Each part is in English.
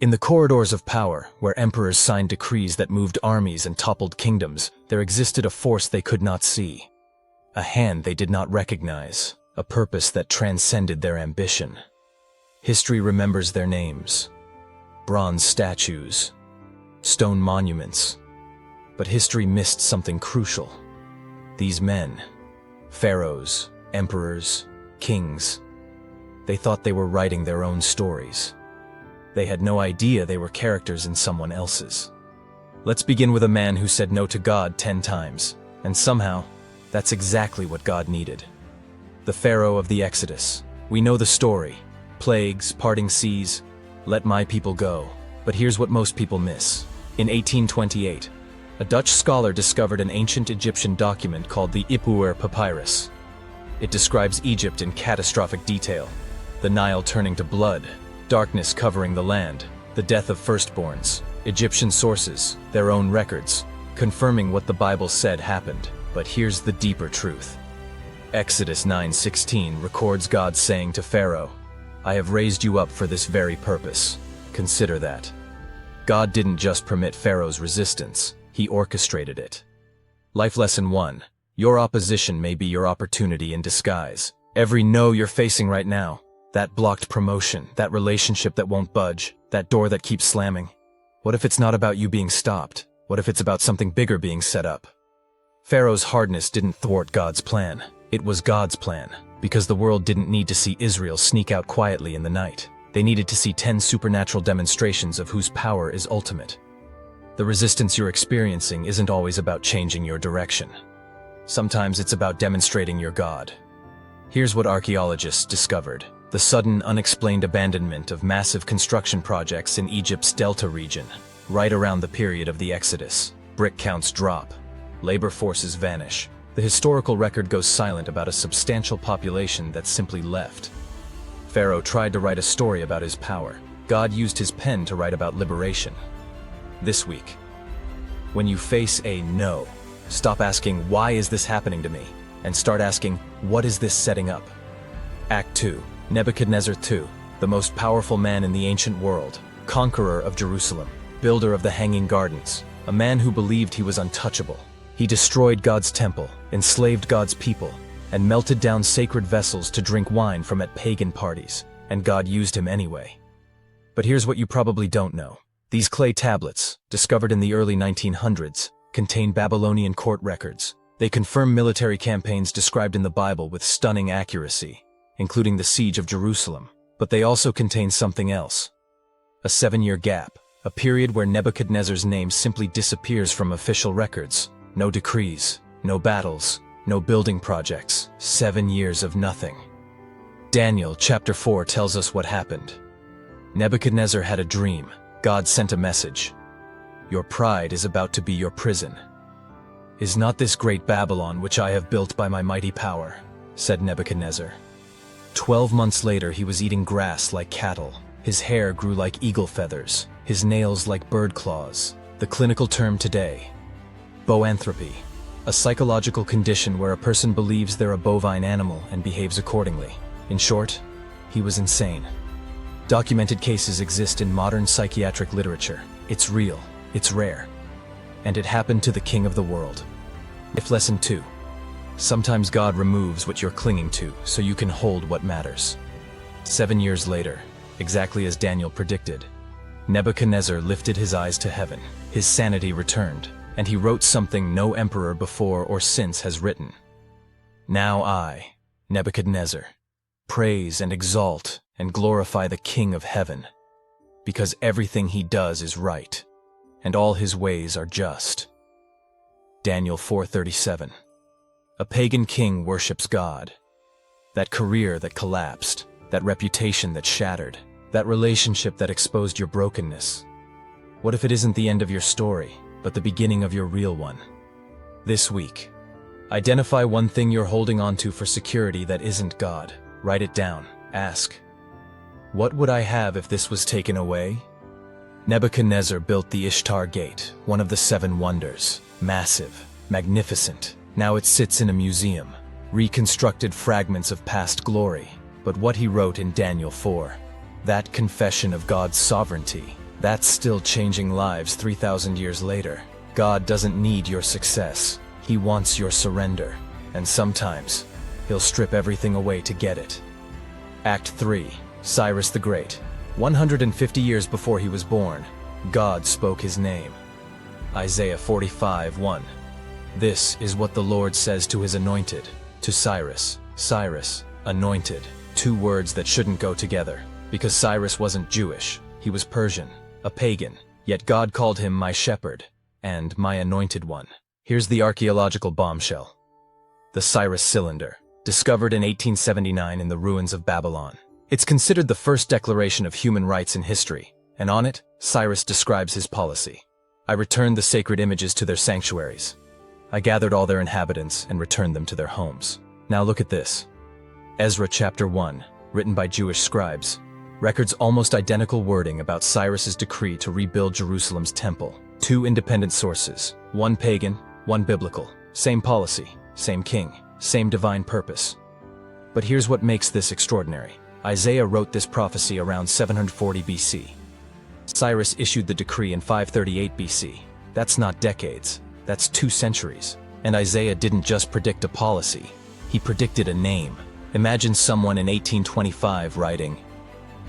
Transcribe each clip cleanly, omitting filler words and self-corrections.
In the corridors of power, where emperors signed decrees that moved armies and toppled kingdoms, there existed a force they could not see. A hand they did not recognize, a purpose that transcended their ambition. History remembers their names. Bronze statues, stone monuments. But history missed something crucial. These men, pharaohs, emperors, kings, they thought they were writing their own stories. They had no idea they were characters in someone else's. Let's begin with a man who said no to God 10 times, and somehow, that's exactly what God needed. The Pharaoh of the Exodus. We know the story. Plagues, parting seas, let my people go. But here's what most people miss. In 1828, a Dutch scholar discovered an ancient Egyptian document called the Ipuwer Papyrus. It describes Egypt in catastrophic detail. The Nile turning to blood, darkness covering the land, the death of firstborns, Egyptian sources, their own records, confirming what the Bible said happened. But here's the deeper truth. Exodus 9:16 records God saying to Pharaoh, "I have raised you up for this very purpose. Consider that." God didn't just permit Pharaoh's resistance, he orchestrated it. Life lesson 1. Your opposition may be your opportunity in disguise. Every no you're facing right now, that blocked promotion, that relationship that won't budge, that door that keeps slamming. What if it's not about you being stopped? What if it's about something bigger being set up? Pharaoh's hardness didn't thwart God's plan. It was God's plan, because the world didn't need to see Israel sneak out quietly in the night. They needed to see 10 supernatural demonstrations of whose power is ultimate. The resistance you're experiencing isn't always about changing your direction. Sometimes it's about demonstrating your God. Here's what archaeologists discovered. The sudden, unexplained abandonment of massive construction projects in Egypt's Delta region, right around the period of the Exodus. Brick counts drop. Labor forces vanish. The historical record goes silent about a substantial population that simply left. Pharaoh tried to write a story about his power. God used his pen to write about liberation. This week, when you face a no, stop asking, "Why is this happening to me?" and start asking, "What is this setting up?" Act 2. Nebuchadnezzar II, the most powerful man in the ancient world, conqueror of Jerusalem, builder of the Hanging Gardens, a man who believed he was untouchable. He destroyed God's temple, enslaved God's people, and melted down sacred vessels to drink wine from at pagan parties, and God used him anyway. But here's what you probably don't know. These clay tablets, discovered in the early 1900s, contain Babylonian court records. They confirm military campaigns described in the Bible with stunning accuracy, including the siege of Jerusalem. But they also contain something else. A 7-year gap, a period where Nebuchadnezzar's name simply disappears from official records. No decrees, no battles, no building projects. 7 years of nothing. Daniel chapter 4 tells us what happened. Nebuchadnezzar had a dream. God sent a message. Your pride is about to be your prison. Is not this great Babylon which I have built by my mighty power? Said Nebuchadnezzar. 12 months later he was eating grass like cattle. His hair grew like eagle feathers, his nails like bird claws. The clinical term today, boanthropy, a psychological condition where a person believes they're a bovine animal and behaves accordingly. In short, he was insane. Documented cases exist in modern psychiatric literature. It's real, it's rare, and it happened to the king of the world. Life lesson 2. Sometimes God removes what you're clinging to so you can hold what matters. 7 years later, exactly as Daniel predicted, Nebuchadnezzar lifted his eyes to heaven. His sanity returned, and he wrote something no emperor before or since has written. Now I, Nebuchadnezzar, praise and exalt and glorify the King of heaven, because everything he does is right, and all his ways are just. Daniel 4:37. A pagan king worships God. That career that collapsed, that reputation that shattered, that relationship that exposed your brokenness. What if it isn't the end of your story, but the beginning of your real one? This week, identify one thing you're holding onto for security that isn't God. Write it down. Ask, what would I have if this was taken away? Nebuchadnezzar built the Ishtar Gate, one of the 7 wonders. Massive, magnificent. Now it sits in a museum. Reconstructed fragments of past glory. But what he wrote in Daniel 4, that confession of God's sovereignty, That's still changing lives 3,000 years later. God doesn't need your success. He wants your surrender. And sometimes, he'll strip everything away to get it. Act 3. Cyrus the Great. 150 years before he was born, God spoke his name. Isaiah 45:1. This is what the Lord says to his anointed, to Cyrus. Cyrus, anointed. Two words that shouldn't go together, because Cyrus wasn't Jewish, he was Persian, a pagan, yet God called him my shepherd, and my anointed one. Here's the archaeological bombshell. The Cyrus cylinder, discovered in 1879 in the ruins of Babylon. It's considered the first declaration of human rights in history, and on it, Cyrus describes his policy. I returned the sacred images to their sanctuaries. I gathered all their inhabitants and returned them to their homes. Now look at this. Ezra chapter 1, written by Jewish scribes, records almost identical wording about Cyrus's decree to rebuild Jerusalem's temple. Two independent sources, one pagan, one biblical. Same policy, same king, same divine purpose. But here's what makes this extraordinary. Isaiah wrote this prophecy around 740 BC. Cyrus issued the decree in 538 BC. That's not decades, that's 2 centuries. And Isaiah didn't just predict a policy, he predicted a name. Imagine someone in 1825 writing,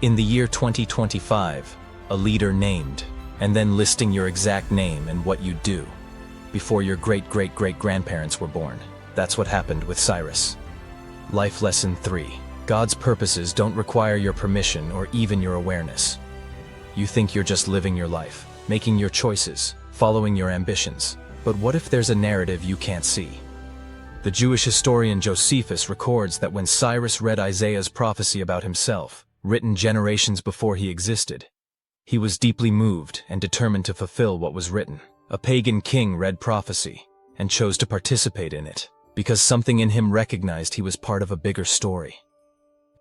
"In the year 2025, a leader named," and then listing your exact name and what you'd do, before your great-great-great-grandparents were born. That's what happened with Cyrus. Life lesson 3. God's purposes don't require your permission or even your awareness. You think you're just living your life, making your choices, following your ambitions. But what if there's a narrative you can't see? The Jewish historian Josephus records that when Cyrus read Isaiah's prophecy about himself, written generations before he existed, he was deeply moved and determined to fulfill what was written. A pagan king read prophecy and chose to participate in it because something in him recognized he was part of a bigger story.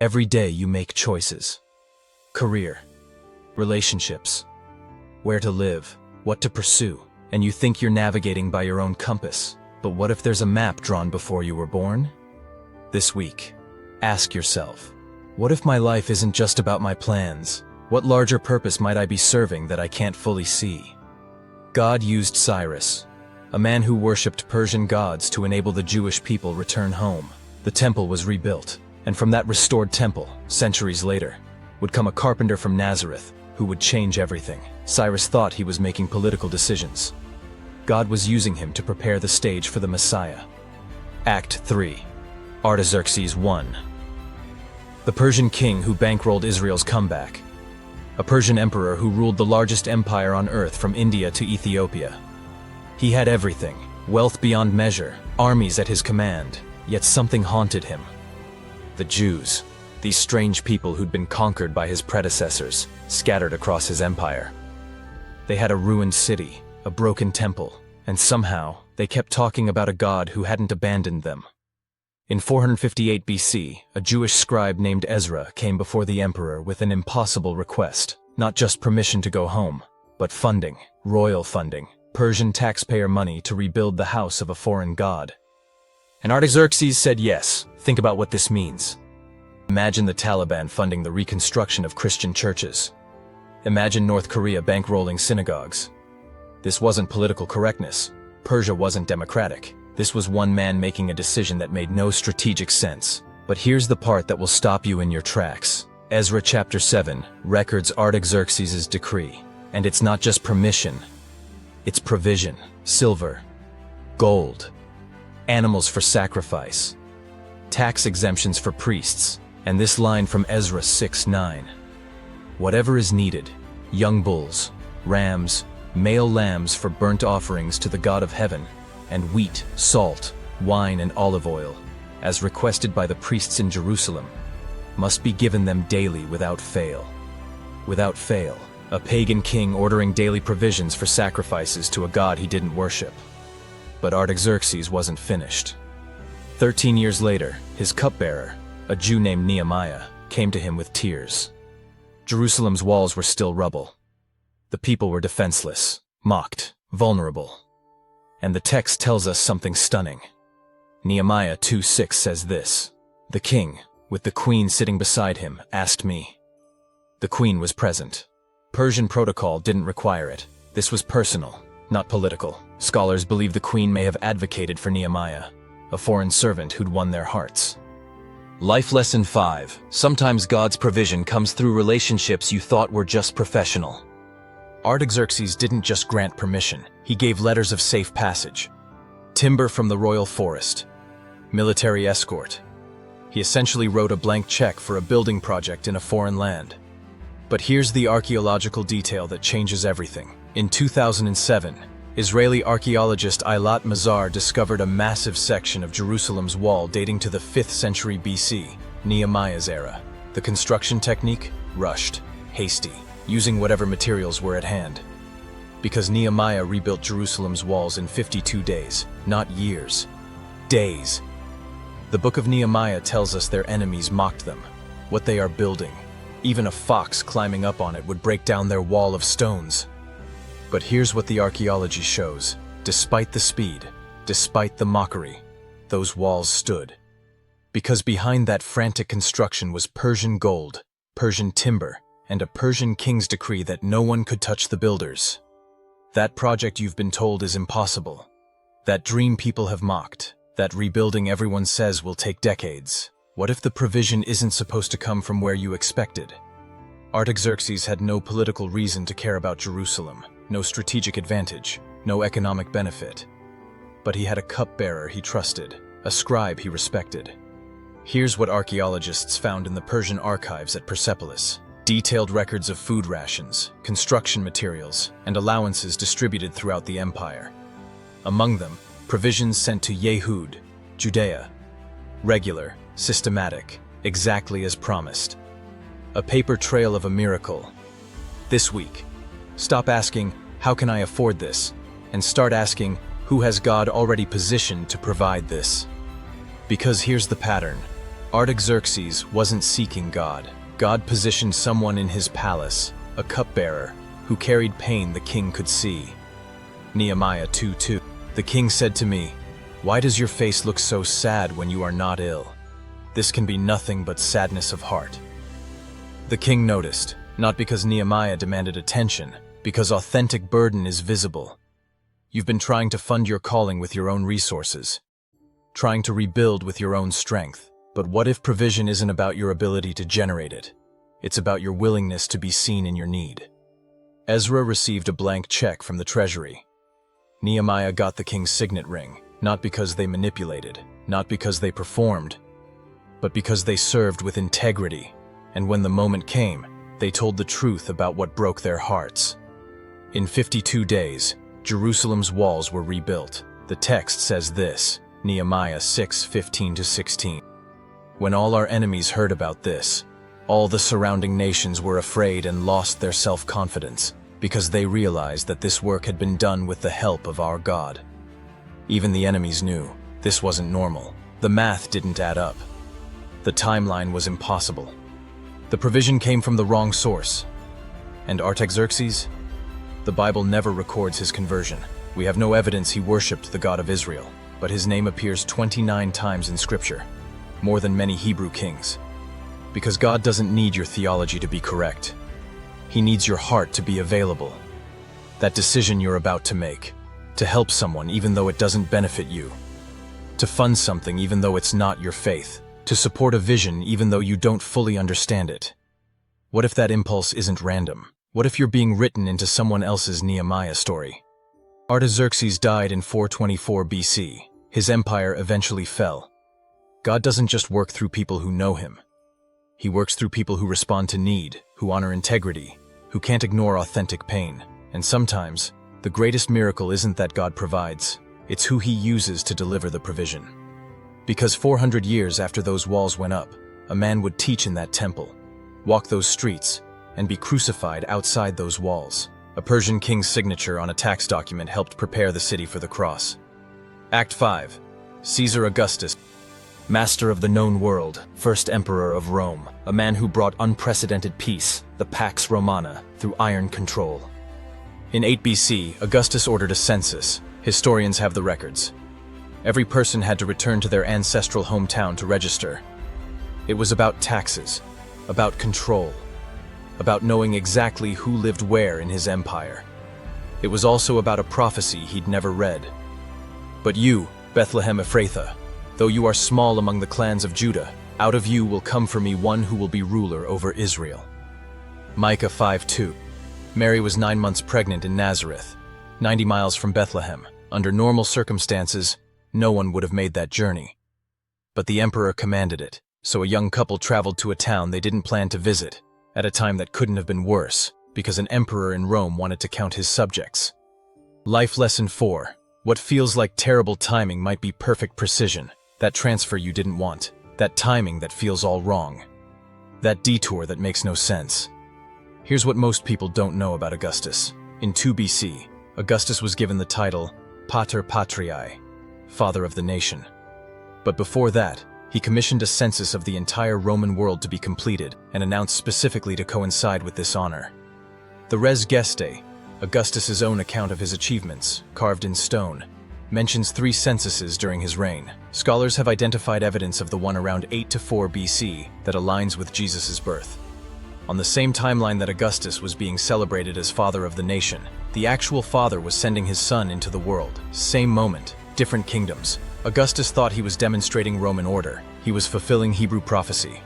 Every day you make choices. Career, relationships, where to live, what to pursue, and you think you're navigating by your own compass. But what if there's a map drawn before you were born? This week, ask yourself, what if my life isn't just about my plans? What larger purpose might I be serving that I can't fully see? God used Cyrus, a man who worshipped Persian gods, to enable the Jewish people return home. The temple was rebuilt, and from that restored temple, centuries later, would come a carpenter from Nazareth who would change everything. Cyrus thought he was making political decisions. God was using him to prepare the stage for the Messiah. Act 3. Artaxerxes 1. The Persian king who bankrolled Israel's comeback. A Persian emperor who ruled the largest empire on earth from India to Ethiopia. He had everything, wealth beyond measure, armies at his command, yet something haunted him. The Jews, these strange people who'd been conquered by his predecessors, scattered across his empire. They had a ruined city, a broken temple, and somehow they kept talking about a God who hadn't abandoned them. In 458 BC, a Jewish scribe named Ezra came before the emperor with an impossible request. Not just permission to go home, but funding, royal funding, Persian taxpayer money to rebuild the house of a foreign god. And Artaxerxes said yes. Think about what this means. Imagine the Taliban funding the reconstruction of Christian churches. Imagine North Korea bankrolling synagogues. This wasn't political correctness. Persia wasn't democratic. This was one man making a decision that made no strategic sense. But here's the part that will stop you in your tracks. Ezra chapter 7 records Artaxerxes' decree. And it's not just permission. It's provision. Silver, gold, animals for sacrifice, tax exemptions for priests, and this line from Ezra 6:9. Whatever is needed, young bulls, rams, male lambs for burnt offerings to the God of heaven, and wheat, salt, wine, and olive oil, as requested by the priests in Jerusalem, must be given them daily without fail. Without fail, a pagan king ordering daily provisions for sacrifices to a god he didn't worship. But Artaxerxes wasn't finished. 13 years later, his cupbearer, a Jew named Nehemiah, came to him with tears. Jerusalem's walls were still rubble. The people were defenseless, mocked, vulnerable. And the text tells us something stunning. Nehemiah 2:6 says this, "The king, with the queen sitting beside him, asked me." The queen was present. Persian protocol didn't require it. This was personal, not political. Scholars believe the queen may have advocated for Nehemiah, a foreign servant who'd won their hearts. Life Lesson 5. Sometimes God's provision comes through relationships you thought were just professional. Artaxerxes didn't just grant permission, he gave letters of safe passage. Timber from the royal forest. Military escort. He essentially wrote a blank check for a building project in a foreign land. But here's the archaeological detail that changes everything. In 2007, Israeli archaeologist Eilat Mazar discovered a massive section of Jerusalem's wall dating to the 5th century BC, Nehemiah's era. The construction technique? Rushed, hasty, using whatever materials were at hand. Because Nehemiah rebuilt Jerusalem's walls in 52 days, not years. Days. The book of Nehemiah tells us their enemies mocked them, what they are building. Even a fox climbing up on it would break down their wall of stones. But here's what the archaeology shows. Despite the speed, despite the mockery, those walls stood. Because behind that frantic construction was Persian gold, Persian timber, and a Persian king's decree that no one could touch the builders. That project you've been told is impossible. That dream people have mocked. That rebuilding everyone says will take decades. What if the provision isn't supposed to come from where you expected? Artaxerxes had no political reason to care about Jerusalem, no strategic advantage, no economic benefit. But he had a cupbearer he trusted, a scribe he respected. Here's what archaeologists found in the Persian archives at Persepolis. Detailed records of food rations, construction materials, and allowances distributed throughout the empire. Among them, provisions sent to Yehud, Judea. Regular, systematic, exactly as promised. A paper trail of a miracle. This week, stop asking, how can I afford this? And start asking, who has God already positioned to provide this? Because here's the pattern. Artaxerxes wasn't seeking God. God positioned someone in his palace, a cupbearer, who carried pain the king could see. Nehemiah 2:2. The king said to me, "Why does your face look so sad when you are not ill? This can be nothing but sadness of heart." The king noticed, not because Nehemiah demanded attention, because authentic burden is visible. You've been trying to fund your calling with your own resources, trying to rebuild with your own strength. But what if provision isn't about your ability to generate it? It's about your willingness to be seen in your need. Ezra received a blank check from the treasury. Nehemiah got the king's signet ring, not because they manipulated, not because they performed, but because they served with integrity. And when the moment came, they told the truth about what broke their hearts. In 52 days, Jerusalem's walls were rebuilt. The text says this, Nehemiah 6:15-16. When all our enemies heard about this, all the surrounding nations were afraid and lost their self-confidence, because they realized that this work had been done with the help of our God. Even the enemies knew this wasn't normal. The math didn't add up. The timeline was impossible. The provision came from the wrong source. And Artaxerxes? The Bible never records his conversion. We have no evidence he worshipped the God of Israel, but his name appears 29 times in Scripture, more than many Hebrew kings. Because God doesn't need your theology to be correct. He needs your heart to be available. That decision you're about to make, to help someone even though it doesn't benefit you, to fund something even though it's not your faith, to support a vision even though you don't fully understand it. What if that impulse isn't random? What if you're being written into someone else's Nehemiah story? Artaxerxes died in 424 BC. His empire eventually fell. God doesn't just work through people who know him. He works through people who respond to need, who honor integrity, who can't ignore authentic pain. And sometimes, the greatest miracle isn't that God provides, it's who he uses to deliver the provision. Because 400 years after those walls went up, a man would teach in that temple, walk those streets, and be crucified outside those walls. A Persian king's signature on a tax document helped prepare the city for the cross. Act 5. Caesar Augustus, master of the known world, first emperor of Rome, a man who brought unprecedented peace, the Pax Romana, through iron control. In 8 BC, Augustus ordered a census. Historians have the records. Every person had to return to their ancestral hometown to register. It was about taxes, about control. about knowing exactly who lived where in his empire. It was also about a prophecy he'd never read. But you, Bethlehem Ephrathah, though you are small among the clans of Judah, out of you will come for me one who will be ruler over Israel. Micah 5:2. Mary was 9 months pregnant in Nazareth, 90 miles from Bethlehem. Under normal circumstances, no one would have made that journey. But the emperor commanded it, so a young couple traveled to a town they didn't plan to visit, at a time that couldn't have been worse, because an emperor in Rome wanted to count his subjects. Life Lesson 4. What feels like terrible timing might be perfect precision. That transfer you didn't want. That timing that feels all wrong. That detour that makes no sense. Here's what most people don't know about Augustus. In 2 BC, Augustus was given the title Pater Patriae, Father of the Nation. But before that, he commissioned a census of the entire Roman world to be completed and announced specifically to coincide with this honor. The Res Gestae, Augustus's own account of his achievements, carved in stone, mentions 3 censuses during his reign. Scholars have identified evidence of the one around 8 to 4 BC that aligns with Jesus' birth. On the same timeline that Augustus was being celebrated as father of the nation, the actual father was sending his son into the world. Same moment, different kingdoms. Augustus thought he was demonstrating Roman order. He was fulfilling Hebrew prophecy.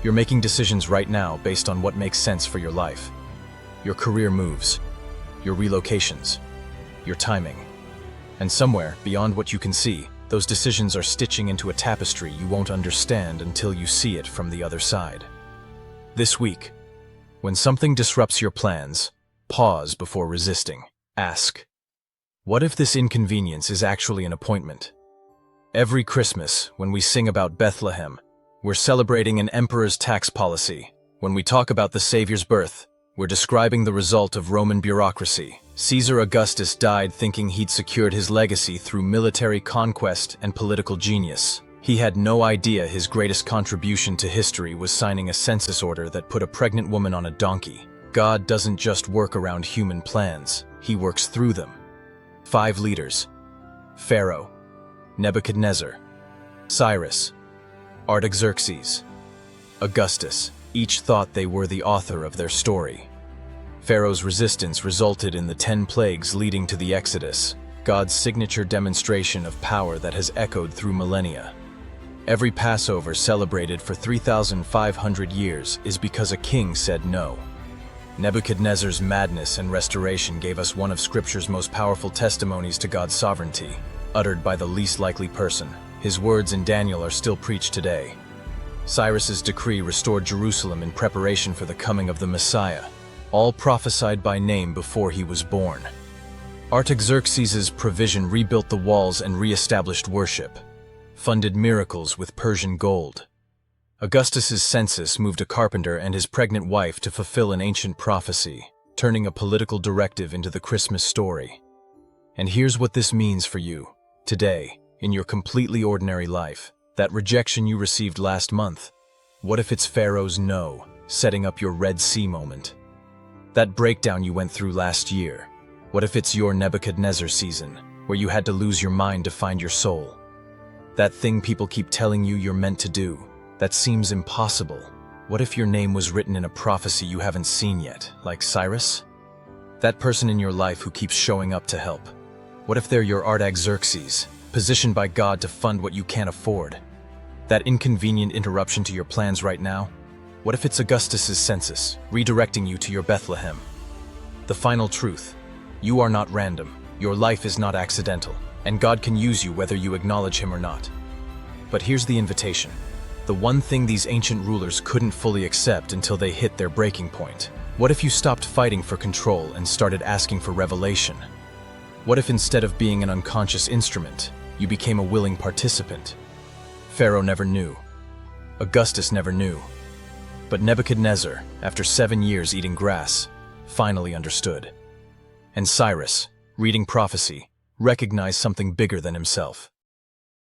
You're making decisions right now based on what makes sense for your life. Your career moves, your relocations, your timing. And somewhere, beyond what you can see, those decisions are stitching into a tapestry you won't understand until you see it from the other side. This week, when something disrupts your plans, pause before resisting. Ask, what if this inconvenience is actually an appointment? Every Christmas, when we sing about Bethlehem, we're celebrating an emperor's tax policy. When we talk about the Savior's birth, we're describing the result of Roman bureaucracy. Caesar Augustus died thinking he'd secured his legacy through military conquest and political genius. He had no idea his greatest contribution to history was signing a census order that put a pregnant woman on a donkey. God doesn't just work around human plans, he works through them. 5 leaders: Pharaoh, Nebuchadnezzar, Cyrus, Artaxerxes, Augustus. Each thought they were the author of their story. Pharaoh's resistance resulted in the 10 plagues leading to the Exodus, God's signature demonstration of power that has echoed through millennia. Every Passover celebrated for 3,500 years is because a king said no. Nebuchadnezzar's madness and restoration gave us one of Scripture's most powerful testimonies to God's sovereignty, uttered by the least likely person. His words in Daniel are still preached today. Cyrus's decree restored Jerusalem in preparation for the coming of the Messiah, all prophesied by name before he was born. Artaxerxes' provision rebuilt the walls and re-established worship, funded miracles with Persian gold. Augustus's census moved a carpenter and his pregnant wife to fulfill an ancient prophecy, turning a political directive into the Christmas story. And here's what this means for you, today, in your completely ordinary life. That rejection you received last month, what if it's Pharaoh's no, setting up your Red Sea moment? That breakdown you went through last year, what if it's your Nebuchadnezzar season, where you had to lose your mind to find your soul? That thing people keep telling you you're meant to do, that seems impossible. What if your name was written in a prophecy you haven't seen yet, like Cyrus? That person in your life who keeps showing up to help. What if they're your Artaxerxes, positioned by God to fund what you can't afford? That inconvenient interruption to your plans right now? What if it's Augustus's census, redirecting you to your Bethlehem? The final truth: you are not random, your life is not accidental, and God can use you whether you acknowledge him or not. But here's the invitation. The one thing these ancient rulers couldn't fully accept until they hit their breaking point. What if you stopped fighting for control and started asking for revelation? What if instead of being an unconscious instrument, you became a willing participant? Pharaoh never knew. Augustus never knew. But Nebuchadnezzar, after 7 years eating grass, finally understood. And Cyrus, reading prophecy, recognized something bigger than himself.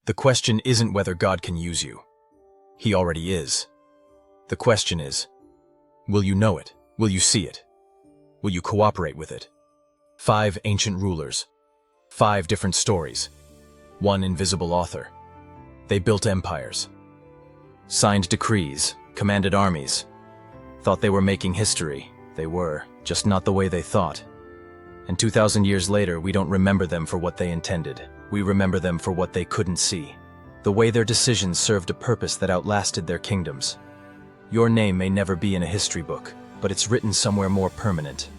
The question isn't whether God can use you. He already is. The question is, will you know it? Will you see it? Will you cooperate with it? 5 ancient rulers. 5 different stories. 1 invisible author. They built empires, signed decrees, commanded armies, thought they were making history. They were, just not the way they thought. And 2,000 years later, we don't remember them for what they intended. We remember them for what they couldn't see. The way their decisions served a purpose that outlasted their kingdoms. Your name may never be in a history book, but it's written somewhere more permanent.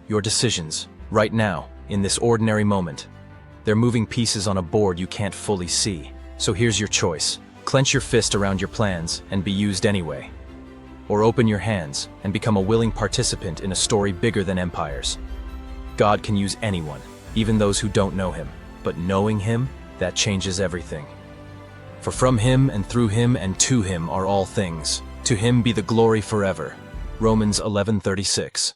Your decisions, right now, in this ordinary moment, they're moving pieces on a board you can't fully see. So here's your choice. Clench your fist around your plans and be used anyway. Or open your hands and become a willing participant in a story bigger than empires. God can use anyone, even those who don't know him. But knowing him, that changes everything. For from him and through him and to him are all things. To him be the glory forever. Romans 11:36.